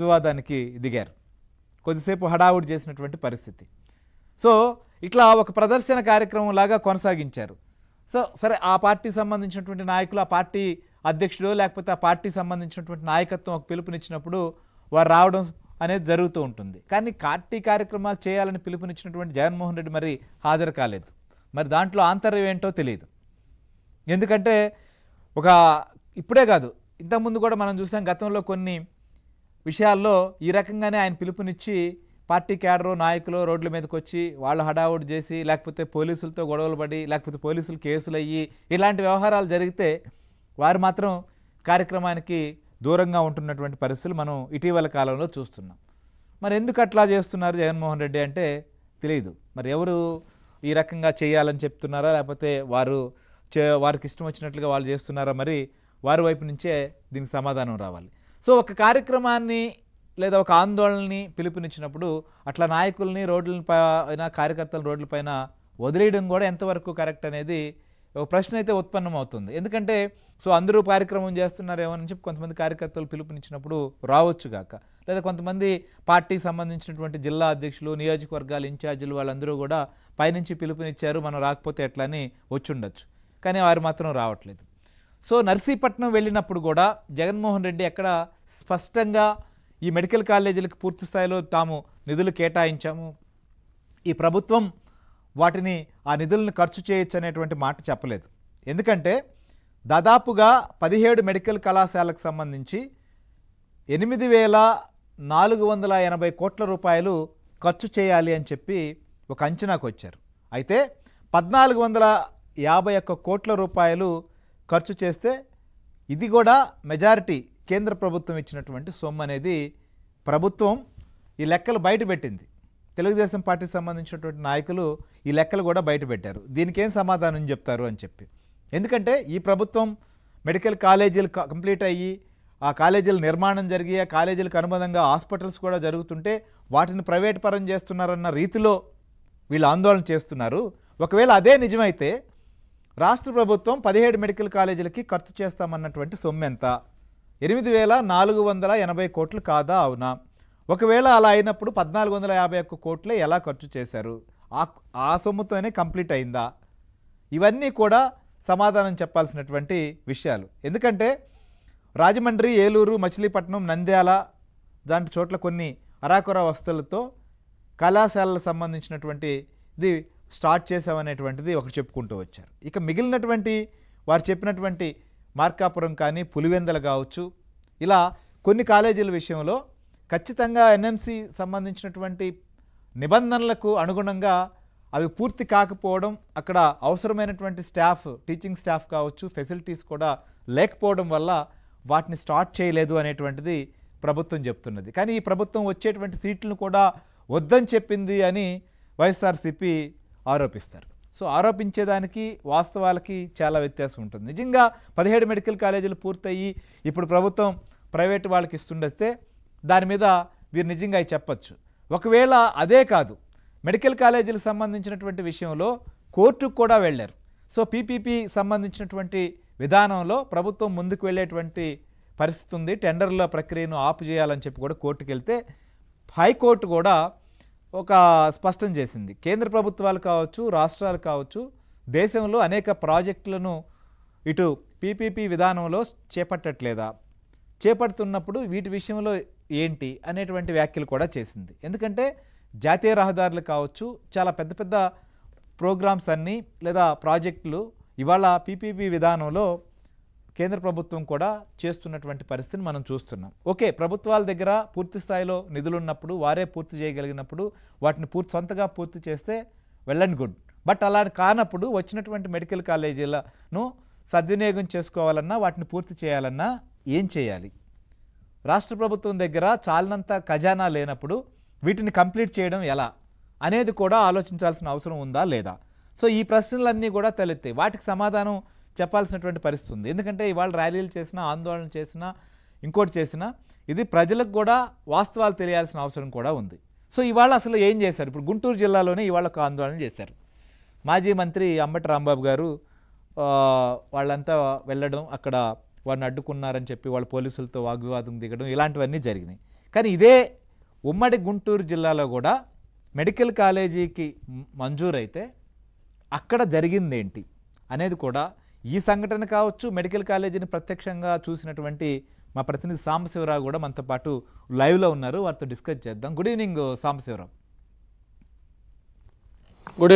వివాదానికి దిగారు. కొద్దిసేపు హడావుడి చేసినటువంటి పరిస్థితి. సో ఇట్లా ఒక ప్రదర్శన కార్యక్రమం లాగా కొనసాగించారు. సో సరే, ఆ పార్టీ సంబంధించినటువంటి నాయకులు, ఆ పార్టీ అధ్యక్షుడు లేకపోతే ఆ పార్టీ సంబంధించినటువంటి నాయకత్వం ఒక పిలుపునిచ్చినప్పుడు వారు రావడం అనేది జరుగుతూ ఉంటుంది. కానీ పార్టీ కార్యక్రమాలు చేయాలని పిలుపునిచ్చినటువంటి జగన్మోహన్ రెడ్డి మరి హాజరు కాలేదు. మరి దాంట్లో ఆంతర్యం ఏంటో తెలియదు. ఎందుకంటే ఇప్పుడే కాదు, ఇంతకుముందు కూడా మనం చూసాం. గతంలో కొన్ని విషయాల్లో ఈ రకంగానే ఆయన పిలుపునిచ్చి పార్టీ క్యాడరు నాయకులు రోడ్ల మీదకి వచ్చి వాళ్ళు హడావుడి చేసి, లేకపోతే పోలీసులతో గొడవలు పడి, లేకపోతే పోలీసులు కేసులు అయ్యి ఇలాంటి వ్యవహారాలు జరిగితే వారు మాత్రం కార్యక్రమానికి దూరంగా ఉంటున్నటువంటి పరిస్థితులు మనం ఇటీవల కాలంలో చూస్తున్నాం. మరి ఎందుకు అట్లా చేస్తున్నారు జగన్మోహన్ రెడ్డి అంటే తెలియదు. మరి ఎవరు ఈ రకంగా చేయాలని చెప్తున్నారా, లేకపోతే వారికి ఇష్టం వచ్చినట్లుగా వాళ్ళు చేస్తున్నారా, మరి వారి వైపు నుంచే దీనికి సమాధానం రావాలి. సో ఒక కార్యక్రమాన్ని లేదా ఒక ఆందోళనని పిలుపునిచ్చినప్పుడు అట్లా నాయకుల్ని రోడ్లపైన, కార్యకర్తల రోడ్లపైన వదిలేయడం కూడా ఎంతవరకు కరెక్ట్ అనేది ఒక ప్రశ్న అయితే ఉత్పన్నం అవుతుంది. ఎందుకంటే అందరూ కార్యక్రమం చేస్తున్నారేమో అని చెప్పి కొంతమంది కార్యకర్తలు పిలుపునిచ్చినప్పుడు రావచ్చు గాక, లేదా కొంతమంది పార్టీకి సంబంధించినటువంటి జిల్లా అధ్యక్షులు, నియోజకవర్గాల ఇన్ఛార్జీలు వాళ్ళందరూ కూడా పైనుంచి పిలుపునిచ్చారు, మనం రాకపోతే ఎట్లా అని వచ్చి ఉండొచ్చు. కానీ వారు మాత్రం రావట్లేదు. సో నర్సీపట్నం వెళ్ళినప్పుడు కూడా జగన్మోహన్ రెడ్డి ఎక్కడ స్పష్టంగా ఈ మెడికల్ కాలేజీలకు పూర్తి స్థాయిలో తాము నిధులు కేటాయించాము, ఈ ప్రభుత్వం వాటిని ఆ నిధులను ఖర్చు చేయొచ్చు అనేటువంటి మాట చెప్పలేదు. ఎందుకంటే దాదాపుగా 17 మెడికల్ కళాశాలకు సంబంధించి 8,480 కోట్ల రూపాయలు ఖర్చు చేయాలి అని చెప్పి ఒక అంచనాకు వచ్చారు. అయితే 1,451 కోట్ల రూపాయలు ఖర్చు చేస్తే ఇది కూడా మెజారిటీ కేంద్ర ప్రభుత్వం ఇచ్చినటువంటి సొమ్ము అనేది ప్రభుత్వం ఈ లెక్కలు బయటపెట్టింది. తెలుగుదేశం పార్టీకి సంబంధించినటువంటి నాయకులు ఈ లెక్కలు కూడా బయటపెట్టారు. దీనికి ఏం సమాధానం చెప్తారు అని చెప్పి. ఎందుకంటే ఈ ప్రభుత్వం మెడికల్ కాలేజీలు కంప్లీట్ అయ్యి, ఆ కాలేజీల నిర్మాణం జరిగి, ఆ కాలేజీలకు అనుబంధంగా హాస్పిటల్స్ కూడా జరుగుతుంటే వాటిని ప్రైవేట్ పరం చేస్తున్నారన్న రీతిలో వీళ్ళు ఆందోళన చేస్తున్నారు. ఒకవేళ అదే నిజమైతే రాష్ట్ర ప్రభుత్వం 17 మెడికల్ కాలేజీలకి ఖర్చు చేస్తామన్నటువంటి సొమ్ము ఎంత? 8,480 కోట్లు కాదా, అవునా? ఒకవేళ అలా అయినప్పుడు 1,451 కోట్లే ఎలా ఖర్చు చేశారు? ఆ సొమ్ముతోనే కంప్లీట్ అయిందా? ఇవన్నీ కూడా సమాధానం చెప్పాల్సినటువంటి విషయాలు. ఎందుకంటే రాజమండ్రి, ఏలూరు, మచిలీపట్నం, నంద్యాల లాంటి చోట్ల కొన్ని అరాకొర వస్తువులతో కళాశాలలకు సంబంధించినటువంటి ఇది స్టార్ట్ చేసామనేటువంటిది ఒకటి చెప్పుకుంటూ వచ్చారు. ఇక మిగిలినటువంటి వారు చెప్పినటువంటి మార్కాపురం కానీ, పులివెందల కావచ్చు, ఇలా కొన్ని కాలేజీల విషయంలో ఖచ్చితంగా ఎన్ఎంసి సంబంధించినటువంటి నిబంధనలకు అనుగుణంగా అవి పూర్తి కాకపోవడం, అక్కడ అవసరమైనటువంటి స్టాఫ్, టీచింగ్ స్టాఫ్ కావచ్చు, ఫెసిలిటీస్ కూడా లేకపోవడం వల్ల వాటిని స్టార్ట్ చేయలేదు అనేటువంటిది ప్రభుత్వం చెప్తున్నది. కానీ ఈ ప్రభుత్వం వచ్చేటువంటి సీట్లను కూడా వద్దని చెప్పింది అని వైఎస్ఆర్సీపీ ఆరోపిస్తారు. సో ఆరోపించేదానికి వాస్తవాలకి చాలా వ్యత్యాసం ఉంటుంది. నిజంగా 17 మెడికల్ కాలేజీలు పూర్తయ్యి ఇప్పుడు ప్రభుత్వం ప్రైవేటు వాళ్ళకి ఇస్తుండేస్తే దాని మీద వీరు నిజంగా చెప్పచ్చు. ఒకవేళ అదే కాదు, మెడికల్ కాలేజీలకు సంబంధించినటువంటి విషయంలో కోర్టుకు కూడా వెళ్ళారు. సో పీపీపీ సంబంధించినటువంటి విధానంలో ప్రభుత్వం ముందుకు వెళ్ళేటువంటి పరిస్థితి ఉంది, టెండర్ల ప్రక్రియను ఆపు చేయాలని చెప్పి కూడా కోర్టుకు వెళ్తే హైకోర్టు కూడా ఒక స్పష్టం చేసింది. కేంద్ర ప్రభుత్వాలు కావచ్చు, రాష్ట్రాలు కావచ్చు, దేశంలో అనేక ప్రాజెక్టులను ఇటు పీపీపీ విధానంలో చేపట్టట్లేదా, చేపడుతున్నప్పుడు వీటి విషయంలో ఏంటి అనేటువంటి వ్యాఖ్యలు కూడా చేసింది. ఎందుకంటే జాతీయ రహదారులు కావచ్చు, చాలా పెద్ద పెద్ద ప్రోగ్రామ్స్ అన్నీ లేదా ప్రాజెక్టులు ఇవాళ పీపీపీ విధానంలో కేంద్ర ప్రభుత్వం కూడా చేస్తున్నటువంటి పరిస్థితిని మనం చూస్తున్నాం. ఓకే, ప్రభుత్వాల దగ్గర పూర్తి స్థాయిలో నిధులు ఉన్నప్పుడు, వారే పూర్తి చేయగలిగినప్పుడు వాటిని సొంతగా పూర్తి చేస్తే వెల్ అండ్ గుడ్. బట్ అలా కానప్పుడు వచ్చినటువంటి మెడికల్ కాలేజీలను సద్వినియోగం చేసుకోవాలన్నా, వాటిని పూర్తి చేయాలన్నా ఏం చేయాలి? రాష్ట్ర ప్రభుత్వం దగ్గర చాలినంత ఖజానా లేనప్పుడు వీటిని కంప్లీట్ చేయడం ఎలా అనేది కూడా ఆలోచించాల్సిన అవసరం ఉందా లేదా? సో ఈ ప్రశ్నలన్నీ కూడా తలెత్తాయి. వాటికి సమాధానం చెప్పాల్సినటువంటి పరిస్థితి ఉంది. ఎందుకంటే ఇవాళ ర్యాలీలు చేసినా, ఆందోళన చేసినా, ఇంకోటి చేసినా ఇది ప్రజలకు కూడా వాస్తవాలు తెలియాల్సిన అవసరం కూడా ఉంది. సో ఇవాళ అసలు ఏం చేశారు? ఇప్పుడు గుంటూరు జిల్లాలోనే ఇవాళ ఒక ఆందోళన చేశారు. మాజీ మంత్రి అంబటి రాంబాబు గారు వాళ్ళంతా వెళ్ళడం, అక్కడ వారిని అడ్డుకున్నారని చెప్పి వాళ్ళ పోలీసులతో వాగ్వివాదం దిగడం, ఇలాంటివన్నీ జరిగినాయి. కానీ ఇదే ఉమ్మడి గుంటూరు జిల్లాలో కూడా మెడికల్ కాలేజీకి మంజూరైతే అక్కడ జరిగిందేంటి అనేది కూడా ఈ సంఘటన కావచ్చు, మెడికల్ కాలేజీని ప్రత్యక్షంగా చూసినటువంటి మా ప్రతినిధి సాంబశివరావు కూడా మనతో పాటు లైవ్లో ఉన్నారు. వారితో డిస్కస్ చేద్దాం. Good evening Sambasivarao. గుడ్